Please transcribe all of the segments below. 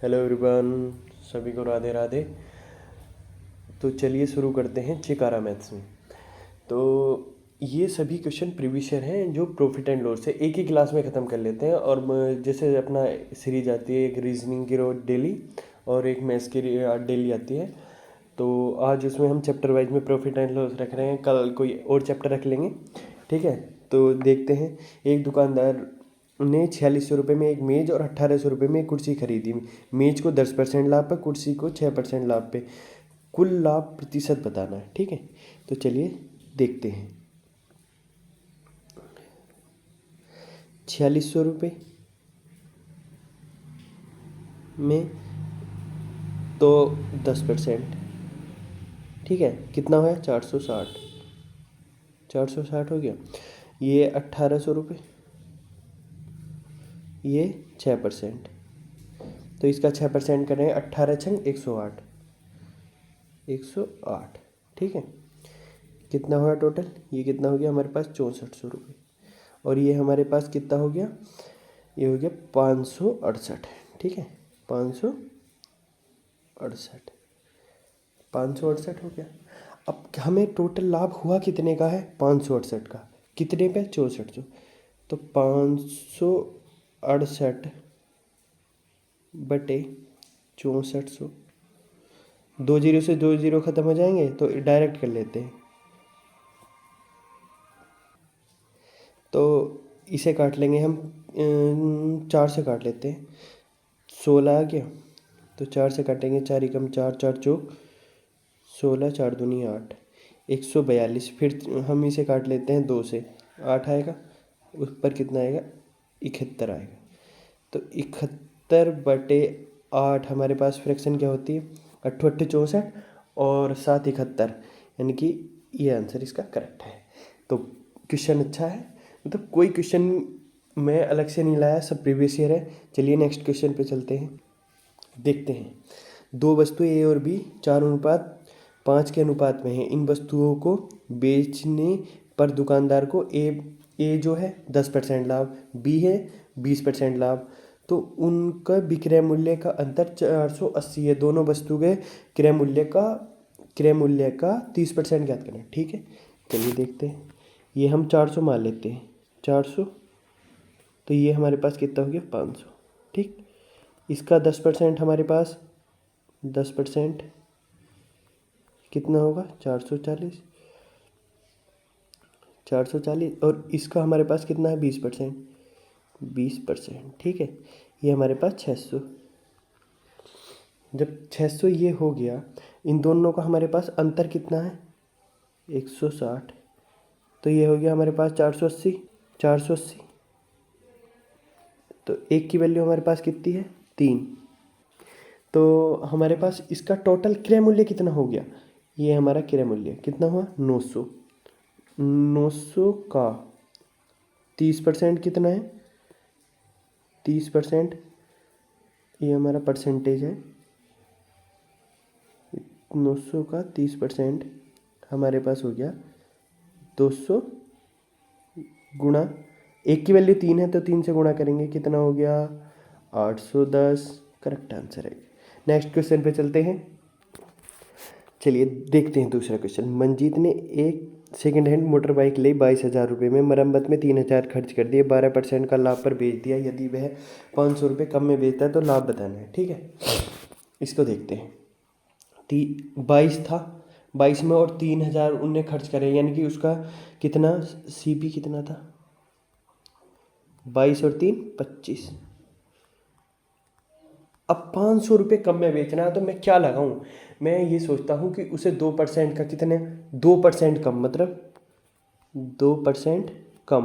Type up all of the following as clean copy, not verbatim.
Hello everyone, सभी को राधे राधे। तो चलिए शुरू करते हैं चिकारा मैथ्स में। तो ये सभी क्वेश्चन प्रीवियस ईयर हैं जो प्रॉफिट एंड लॉस से एक ही क्लास में ख़त्म कर लेते हैं। और जैसे अपना सीरीज आती है, एक रीजनिंग की रोज डेली और एक मैथ्स की डेली आती है। तो आज उसमें हम चैप्टर वाइज में प्रॉफिट एंड लॉस रख रहे हैं, कल कोई और चैप्टर रख लेंगे। ठीक है, तो देखते हैं। एक दुकानदार ने 4600 रुपये में एक मेज़ और 1800 रुपये में एक कुर्सी खरीदी। मेज़ को 10% लाभ पे, कुर्सी को 6% लाभ पे। कुल लाभ प्रतिशत बताना है। ठीक है, तो चलिए देखते हैं। 4600 रुपये में तो 10%, ठीक है, कितना हुआ? 460। 460 हो गया। ये 1800 रुपये, ये 6%, तो इसका 6% करें। 18 छंग 108, 108। ठीक है, कितना हुआ टोटल? ये कितना हो गया हमारे पास? 6400 रुपये। और ये हमारे पास कितना हो गया? ये हो गया 568। ठीक है, 568, 568 हो गया। अब हमें टोटल लाभ हुआ कितने का है? 568 का। कितने पे? 6400। तो 568 बटे 6400। 2 जीरो से 2 जीरो ख़त्म हो जाएंगे तो डायरेक्ट कर लेते हैं। तो इसे काट लेंगे हम, 4 से काट लेते हैं। 16 आ गया, तो 4 से काटेंगे। 4 एकम 4, 4 चौक 16, 4 दूनी 8, 142। फिर हम इसे काट लेते हैं 2 से। 8 आएगा, उस पर कितना आएगा? 71 आएगा। तो 71 बटे 8 हमारे पास फ्रैक्शन क्या होती है? 8 8 64 और 7 71, यानी कि ये आंसर इसका करेक्ट है। तो क्वेश्चन अच्छा है, मतलब कोई क्वेश्चन मैं अलग से नहीं लाया, सब प्रीवियस ईयर है। चलिए नेक्स्ट क्वेश्चन पे चलते हैं, देखते हैं। दो वस्तुएं ए और बी 4:5 के अनुपात में हैं। इन वस्तुओं को बेचने पर दुकानदार को ए जो है 10% लाभ, बी है 20% लाभ। तो उनका विक्रय मूल्य का अंतर 480 है। दोनों वस्तु के क्रय मूल्य का 30% ज्ञात करना है। ठीक है, चलिए देखते हैं। ये हम 400 मान लेते हैं। 400, तो ये हमारे पास कितना हो गया? 500। ठीक, इसका 10% हमारे पास 10% कितना होगा? 440। 440, और इसका हमारे पास कितना है? 20%। 20%, ठीक है, ये हमारे पास 600। जब 600 ये हो गया, इन दोनों का हमारे पास अंतर कितना है? 160। तो ये हो गया हमारे पास 480। 480, तो एक की वैल्यू हमारे पास कितनी है? 3। तो हमारे पास इसका टोटल क्रय मूल्य कितना हो गया? ये हमारा क्रय मूल्य कितना हुआ? 900। 900 का 30% कितना है? 30%, ये हमारा परसेंटेज है। 900 का 30% हमारे पास हो गया 200 गुणा, एक की वैल्यू 3 है तो 3 से गुणा करेंगे, कितना हो गया? 810। करेक्ट आंसर है। नेक्स्ट क्वेश्चन पे चलते हैं। चलिए देखते हैं दूसरा क्वेश्चन। मंजीत ने एक सेकेंड हैंड मोटर बाइक ली 22,000 रुपये में, मरम्मत में 3,000 खर्च कर दिए, 12% का लाभ पर बेच दिया। यदि वह 500 रुपये कम में बेचता है तो लाभ बताना है। ठीक है, इसको देखते हैं। 22 था, 22 में और 3,000 उनने खर्च करे, यानी कि उसका कितना सीपी कितना था? 22 और 3 25। अब 500 रुपये कम में बेचना है तो मैं क्या लगाऊं? मैं ये सोचता हूँ कि उसे 2% का कितने, 2% कम, मतलब 2% कम।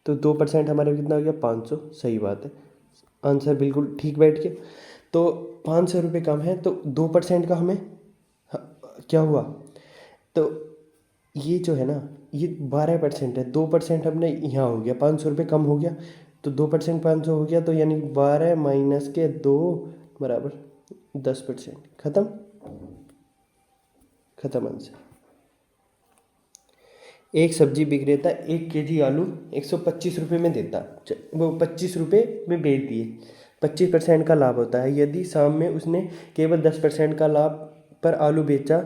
तो 2% हमारे कितना हो गया? 500। सही बात है, आंसर बिल्कुल ठीक बैठ गया। तो 500 रुपये कम है तो 2% का हमें क्या हुआ? तो ये जो है ना, ये 12% है। 2% हमने यहाँ हो गया, 500 रुपये कम हो गया, तो 2% 500 हो गया, तो यानी 12 माइनस के 2 बराबर 10%। खत्म, खत्म आंसर। एक सब्जी विक्रेता 1 केजी आलू 125 रुपये में देता, वो 25 रुपये में बेच दिए। 25% का लाभ होता है। यदि शाम में उसने केवल 10% का लाभ पर आलू बेचा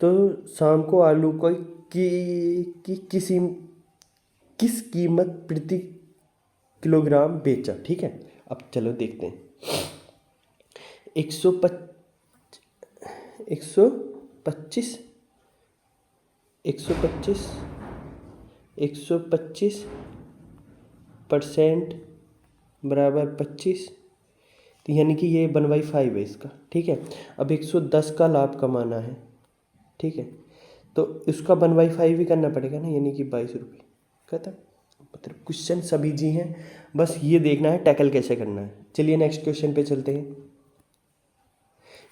तो शाम को आलू को किस कीमत प्रति किलोग्राम बेचा। ठीक है, अब चलो देखते हैं। 125 125% बराबर 25, तो यानी कि ये 1/5 है इसका। ठीक है, अब 110 का लाभ कमाना है। ठीक है, तो इसका 1/5 ही करना पड़ेगा ना, यानी कि 22 रुपये। खत्म। मतलब क्वेश्चन सभी जी हैं, बस ये देखना है टैकल कैसे करना है। चलिए नेक्स्ट क्वेश्चन पे चलते हैं।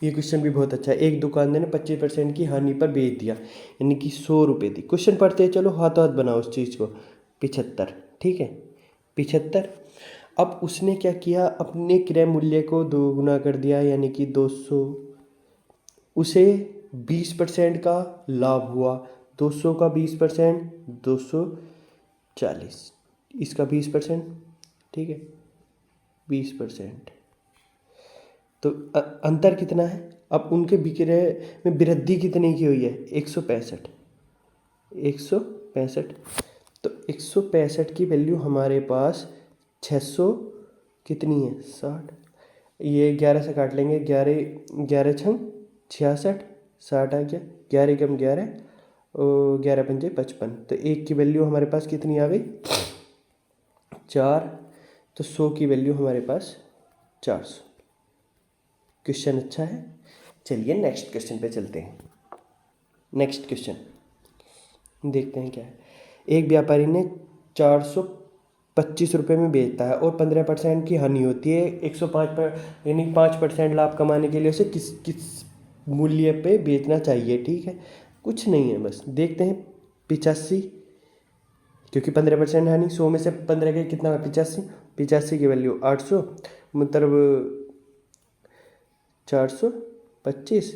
ये क्वेश्चन भी बहुत अच्छा है। एक दुकानदार ने 25% की हानि पर बेच दिया, यानी कि 100 रुपये दी। क्वेश्चन पढ़ते हैं, चलो हाथों हाथ बनाओ उस चीज़ को। 75, ठीक है, 75। अब उसने क्या किया, अपने क्रय मूल्य को 2 गुना कर दिया, यानी कि 200। उसे 20% का लाभ हुआ। 200 का 20% 240, इसका 20%। ठीक है, 20%। तो अंतर कितना है। अब उनके विक्रय में वृद्धि कितने की हुई है, 165। 165, तो 165 की वैल्यू हमारे पास 600 कितनी है, 60। ये 11 से काट लेंगे, 11 11 छंग 66, 60 आ गया। 11 कम 11 और 11 पंजे 55, तो 1 की वैल्यू हमारे पास कितनी आ गई, 4। तो 100 की वैल्यू हमारे पास 400। क्वेश्चन अच्छा है। चलिए नेक्स्ट क्वेश्चन पे चलते हैं। नेक्स्ट क्वेश्चन देखते हैं क्या है। एक व्यापारी ने 425 रुपये में बेचता है और 15% की हानि होती है। 105 पर यानी 5% लाभ कमाने के लिए उसे किस किस मूल्य पे बेचना चाहिए। ठीक है, कुछ नहीं है, बस देखते हैं। 85, क्योंकि 15% हानि, 100 में से 15 के कितना, 85। 85 की वैल्यू 800, मतलब 425।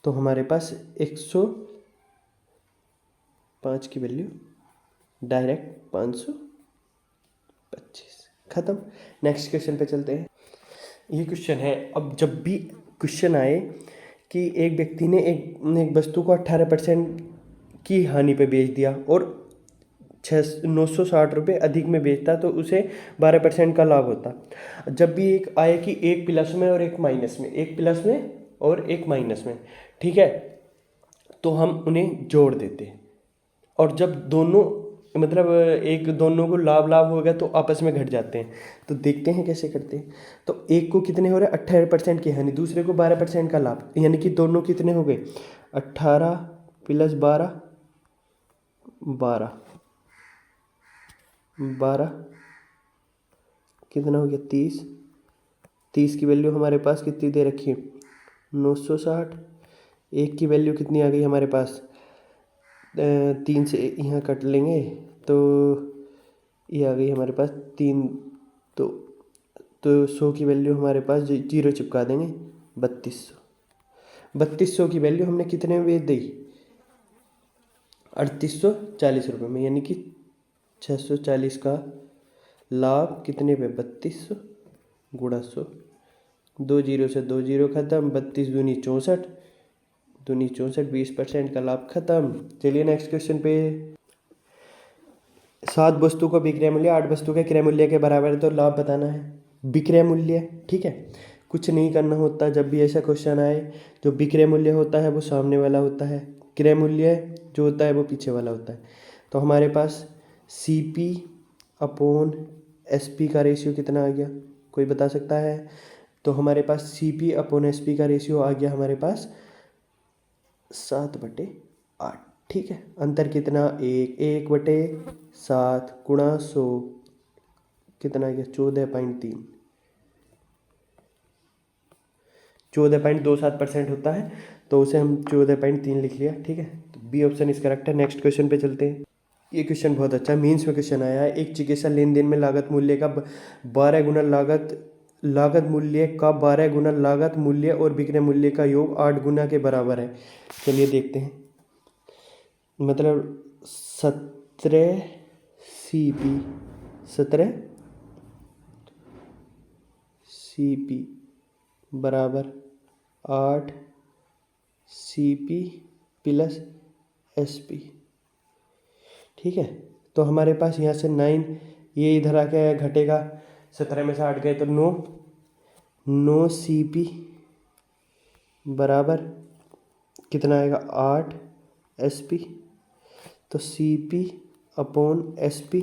तो हमारे पास 105 की वैल्यू डायरेक्ट 525। खत्म। नेक्स्ट क्वेश्चन पे चलते हैं। ये क्वेश्चन है, अब जब भी क्वेश्चन आए कि एक व्यक्ति ने एक वस्तु को 18% की हानि पे बेच दिया और 960 रुपये अधिक में बेचता तो उसे 12% का लाभ होता। जब भी एक आए कि एक प्लस में और एक माइनस में, एक प्लस में और एक माइनस में, ठीक है, तो हम उन्हें जोड़ देते हैं। और जब दोनों मतलब एक दोनों को लाभ लाभ हो गया तो आपस में घट जाते हैं। तो देखते हैं कैसे करते हैं। तो एक को कितने हो रहे हैं, 18% की हानि, दूसरे को 12% का लाभ, यानी कि दोनों कितने हो गए, 18 प्लस 12 12 12 कितना हो गया, 30। 30 की वैल्यू हमारे पास कितनी दे रखी है, 960। एक की वैल्यू कितनी आ गई हमारे पास, 3 से यहाँ कट लेंगे तो ये आ गई हमारे पास 3। तो 100 की वैल्यू हमारे पास जीरो चिपका देंगे, 3200। 3200 की वैल्यू हमने कितने में बेच दी, 3840 रुपये में, यानी कि 640 का लाभ कितने पे, 3200 गुणा 100। 2 जीरो से 2 जीरो खत्म, 32 दूनी 64, दूनी 64, 20% का लाभ खत्म। चलिए नेक्स्ट क्वेश्चन पे। 7 वस्तु का विक्रय मूल्य 8 वस्तु के क्रय मूल्य के बराबर है, तो लाभ बताना है। विक्रय मूल्य, ठीक है, कुछ नहीं करना होता। जब भी ऐसा क्वेश्चन आए, जो विक्रय मूल्य होता है वो सामने वाला होता है, क्रय मूल्य जो होता है वो पीछे वाला होता है। तो हमारे पास CP/SP का रेशियो कितना आ गया, कोई बता सकता है। तो हमारे पास CP/SP का रेशियो आ गया हमारे पास 7/8। ठीक है, अंतर कितना, 1/7 गुणा 100 कितना आ गया, 14.3। 14.27% होता है, तो उसे हम 14.3 लिख लिया। ठीक है, तो बी ऑप्शन इज करेक्ट है। नेक्स्ट क्वेश्चन पे चलते हैं। ये क्वेश्चन बहुत अच्छा है, मीन्स में क्वेश्चन आया है। एक चिकित्सा लेन देन में लागत मूल्य का 12 गुना लागत मूल्य का 12 गुना लागत मूल्य और विक्रय मूल्य का योग 8 गुना के बराबर है। चलिए देखते हैं। मतलब 17 CP CP बराबर 8 CP प्लस SP। ठीक है, तो हमारे पास यहाँ से 9, ये इधर आके घटेगा, 17 में से 8 गए तो 9 CP बराबर कितना आएगा 8 SP। तो CP अपॉन SP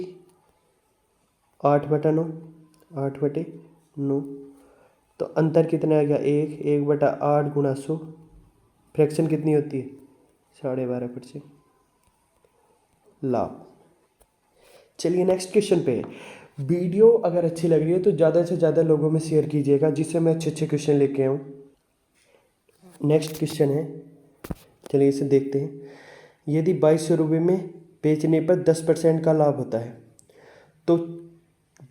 8/9, 8/9। तो अंतर कितना आ गया 1/8 गुणा 100। फ्रैक्शन कितनी होती है 12.5% लाभ। चलिए नेक्स्ट क्वेश्चन पे। वीडियो अगर अच्छी लग रही है तो ज़्यादा से ज़्यादा लोगों में शेयर कीजिएगा, जिससे मैं अच्छे अच्छे क्वेश्चन लेके आऊँ। नेक्स्ट क्वेश्चन है, चलिए इसे देखते हैं। यदि 2200 रुपये में बेचने पर 10% का लाभ होता है, तो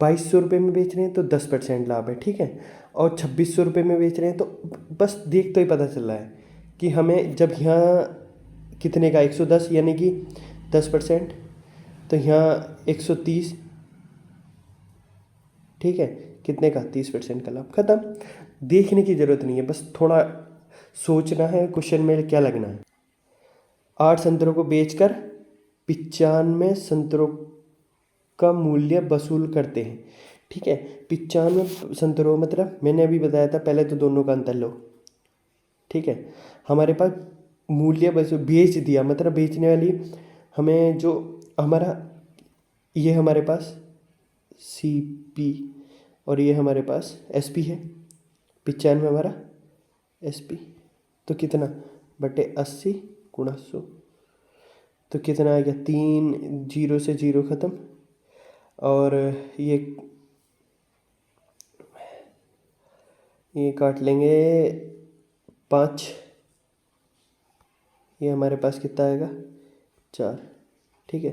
2200 रुपये में बेच रहे हैं तो 10% लाभ है, ठीक है। और 2600 रुपये में बेच रहे हैं तो बस देख तो ही पता चल रहा है कि हमें जब यहाँ कितने का 110 यानी कि 10%, तो यहाँ 130, ठीक है, कितने का 30% का लाभ। खत्म, देखने की ज़रूरत नहीं है, बस थोड़ा सोचना है क्वेश्चन में क्या लगना है। 8 संतरों को बेचकर 95 संतरों का मूल्य वसूल करते हैं, ठीक है। 95 संतरों मतलब मैंने अभी बताया था, पहले तो दोनों का अंतर लो, ठीक है। हमारे पास मूल्य वसूल बेच दिया, मतलब बेचने वाली हमें जो हमारा ये हमारे पास CP और ये हमारे पास SP है, 95 हमारा SP। तो कितना बटे 80 गुणा 100, तो कितना आ गया 3, 0 से 0 ख़त्म। और ये काट लेंगे 5, ये हमारे पास कितना आएगा 4, ठीक है।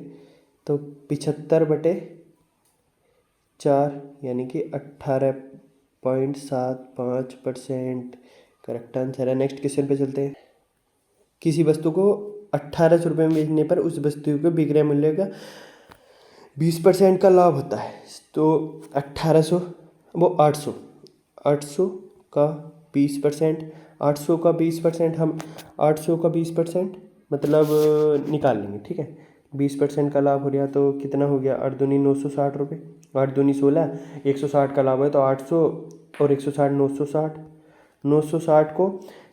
तो 75/4 यानी कि 18.75% करेक्ट आंसर है। नेक्स्ट क्वेश्चन पे चलते हैं। किसी वस्तु को 1800 रुपये में बेचने पर उस वस्तु के विक्रय मूल्य का 20% का लाभ होता है। तो 1800 वो 800 का 20%, 800 का 20% हम 800 का 20% मतलब निकाल लेंगे, ठीक है। 20% का लाभ हो गया तो कितना हो गया 8 दूनी 960 रुपये, 8 दूनी 16, 160 का लाभ है तो 800 और 160 960। 960 को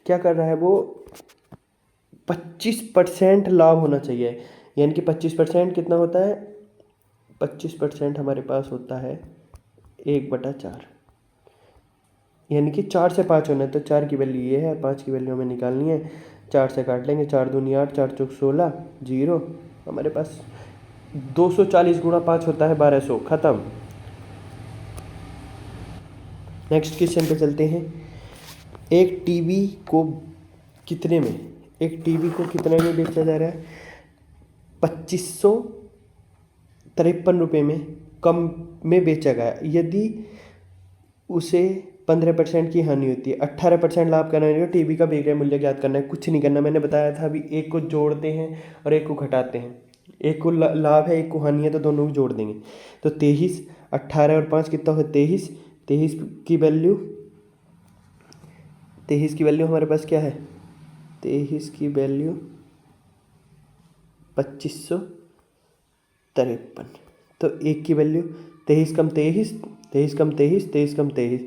क्या कर रहा है वो 25% लाभ होना चाहिए, यानी कि 25% कितना होता है 25% हमारे पास होता है 1/4, यानी कि 4 से 5 होना है। तो 4 की वैल्यू ये है, 5 की वैल्यू हमें निकालनी है। 4 से काट लेंगे, 4 दूनी 8, 4 चौक 16, 0 हमारे पास 240 गुणा 5 होता है 1200, ख़त्म। नेक्स्ट क्वेश्चन पे चलते हैं। एक टीवी को कितने में बेचा जा रहा है 2553 रुपये में कम में बेचा गया, यदि उसे 15% की हानि होती है। 18% लाभ करना है, टीवी का विक्रय मूल्य ज्ञात करना है। कुछ नहीं करना, मैंने बताया था अभी, एक को जोड़ते हैं और एक को घटाते हैं। एक को लाभ है, एक को हानि है, तो दोनों को जोड़ देंगे। तो 23, 18 और 5 कितना है 23। 23 की वैल्यू हमारे पास क्या है 23 की वैल्यू 2553। तो एक की वैल्यू 23 कम 23, 23 कम 23, 23 कम 23,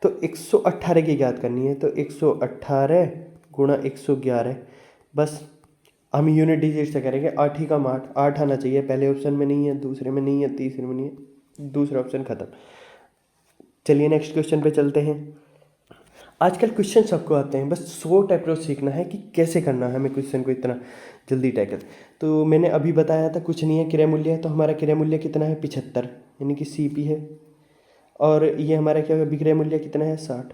तो 118 की ज्ञात करनी है। तो 118 गुणा 111, बस हम यूनिट डिजिट से करेंगे। 8 ही कम 8, 8 आना चाहिए। पहले ऑप्शन में नहीं है, दूसरे में नहीं है, तीसरे में नहीं है, दूसरा ऑप्शन ख़त्म। चलिए नेक्स्ट क्वेश्चन पे चलते हैं। आजकल क्वेश्चन सबको आते हैं, बस शॉर्ट अप्रोच सीखना है कि कैसे करना है हमें क्वेश्चन को इतना जल्दी टैकल। तो मैंने अभी बताया था कुछ नहीं है, क्रय मूल्य है, तो हमारा क्रय मूल्य कितना है 75, यानी कि CP है। और ये हमारा क्या है विक्रय मूल्य कितना है 60,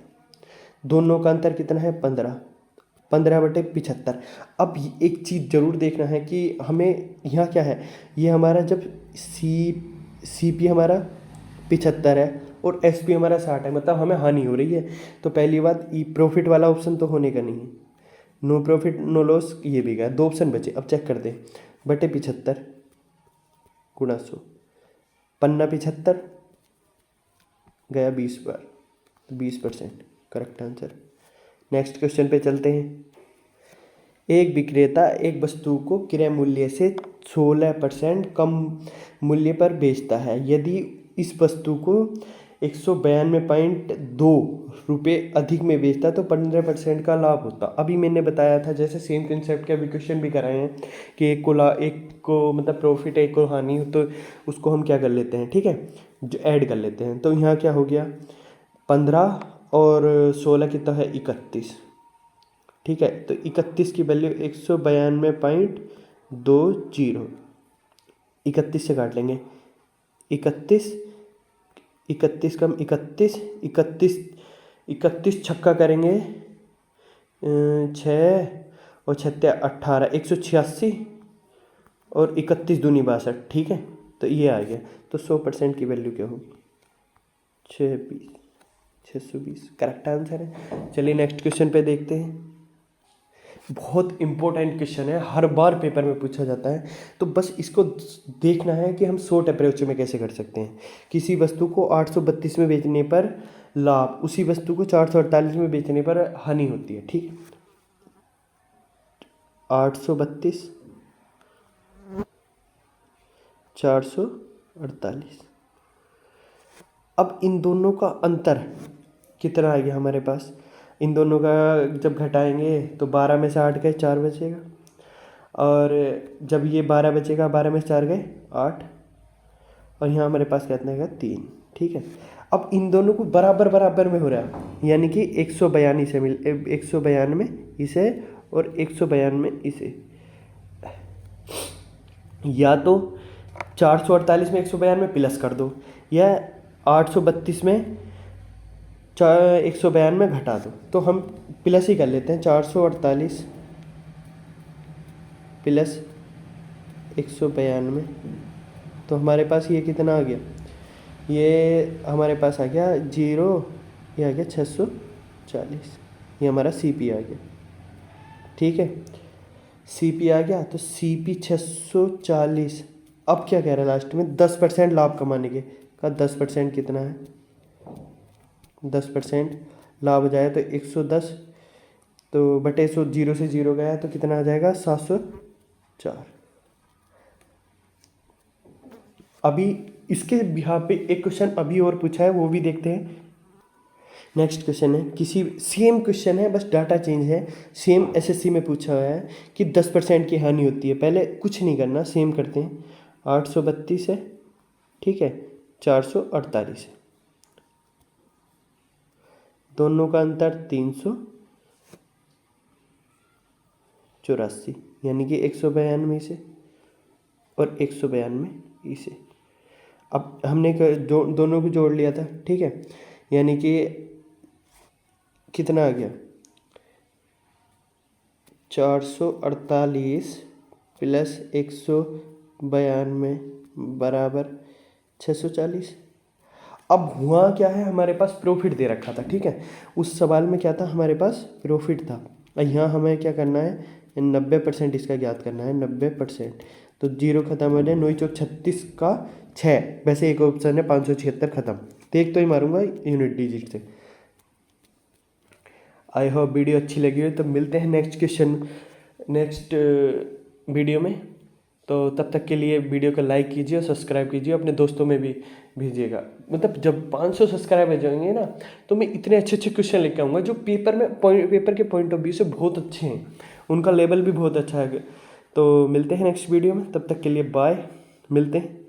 दोनों का अंतर कितना है 15/75। अब एक चीज़ ज़रूर देखना है कि हमें यहाँ क्या है, ये हमारा जब CP हमारा 75 है और SP हमारा 60 है, मतलब हमें हानि हो रही है। तो पहली बात ई प्रॉफिट वाला ऑप्शन तो होने का नहीं है, नो प्रॉफिट नो लॉस, ये भी गया, 2 ऑप्शन बचे। अब चेक कर दे, बटे 75 गुणा 100, 75 गया 20 बार, तो 20% करेक्ट आंसर। नेक्स्ट क्वेश्चन पे चलते हैं। एक विक्रेता एक वस्तु को क्रय मूल्य से 16% कम मूल्य पर बेचता है। यदि इस वस्तु को 192.2 रुपये अधिक में बेचता तो 15% का लाभ होता। अभी मैंने बताया था जैसे सेम कंसेप्ट के अभी क्वेश्चन भी कराए हैं कि एक को मतलब प्रॉफिट है, एक को हानि हो, तो उसको हम क्या कर लेते हैं, ठीक है, जो ऐड कर लेते हैं। तो यहाँ क्या हो गया, 15 और 16 कितना है, 31, ठीक है। तो 31 की वैल्यू 192.20, 31 से काट लेंगे, 31 31 कम 31 31 31 छक्का करेंगे 6 और 6 18, 186 और 31 दूनी 62, ठीक है। तो ये आ गया। तो 100% की वैल्यू क्या होगी, 620 करेक्ट आंसर है। चलिए नेक्स्ट क्वेश्चन पे देखते हैं। बहुत इंपॉर्टेंट क्वेश्चन है, हर बार पेपर में पूछा जाता है, तो बस इसको देखना है कि हम शॉर्ट अप्रोच में कैसे कर सकते हैं। किसी वस्तु को 832 में बेचने पर लाभ, उसी वस्तु को 448 में बेचने पर हानि होती है, ठीक है। 832 448, अब इन दोनों का अंतर कितना आ गया हमारे पास, इन दोनों का जब घटाएंगे तो 12 में से 8 गए 4 बचेगा, और जब ये 12 बचेगा 12 में से 4 गए 8, और यहाँ हमारे पास कितना है 3, ठीक है। अब इन दोनों को बराबर बराबर में हो रहा है, यानी कि 192 से 192 इसे और 192 इसे, या तो 448 में 192 प्लस कर दो, या 832 में 192 घटा दो। तो हम प्लस ही कर लेते हैं, 448 प्लस 192, तो हमारे पास ये कितना आ गया, ये हमारे पास आ गया 0, ये आ गया 640, ये हमारा CP आ गया, ठीक है। CP आ गया, तो CP 640। अब क्या कह रहा है लास्ट में, 10% लाभ कमाने के का 10% कितना है, 10% लाभ हो जाए तो 110, तो बटे 100, 0 से 0 गया तो कितना आ जाएगा 704। अभी इसके यहाँ पे एक क्वेश्चन अभी और पूछा है, वो भी देखते हैं। नेक्स्ट क्वेश्चन है, किसी सेम क्वेश्चन है, बस डाटा चेंज है, सेम SSC में पूछा हुआ है कि 10% की हानि होती है। पहले कुछ नहीं करना, सेम करते हैं, 832 है, ठीक है, 448 है, दोनों का अंतर 384, यानी कि 192 से और 192 से। अब हमने दोनों को जोड़ लिया था, ठीक है, यानी कि कितना आ गया, 448 प्लस 192 बराबर 640। अब हुआ क्या है, हमारे पास प्रॉफिट दे रखा था, ठीक है। उस सवाल में क्या था, हमारे पास प्रॉफिट था। यहाँ हमें क्या करना है, 90% इसका ज्ञात करना है, 90%। तो 0 खत्म हो जाए, 9 चौक 36 का 6, वैसे एक ऑप्शन है 576 खत्म, तो एक तो ही मारूंगा यूनिट डिजिट से। आई होप वीडियो अच्छी लगी हो, तो मिलते हैं नेक्स्ट वीडियो में। तो तब तक के लिए वीडियो को लाइक कीजिए और सब्सक्राइब कीजिए, अपने दोस्तों में भी भेजिएगा। मतलब जब 500 सब्सक्राइब हो जाएंगे ना, तो मैं इतने अच्छे अच्छे क्वेश्चन लेके आऊँगा जो पेपर के पॉइंट ऑफ व्यू से बहुत अच्छे हैं, उनका लेवल भी बहुत अच्छा है। तो मिलते हैं नेक्स्ट वीडियो में, तब तक के लिए बाय, मिलते हैं।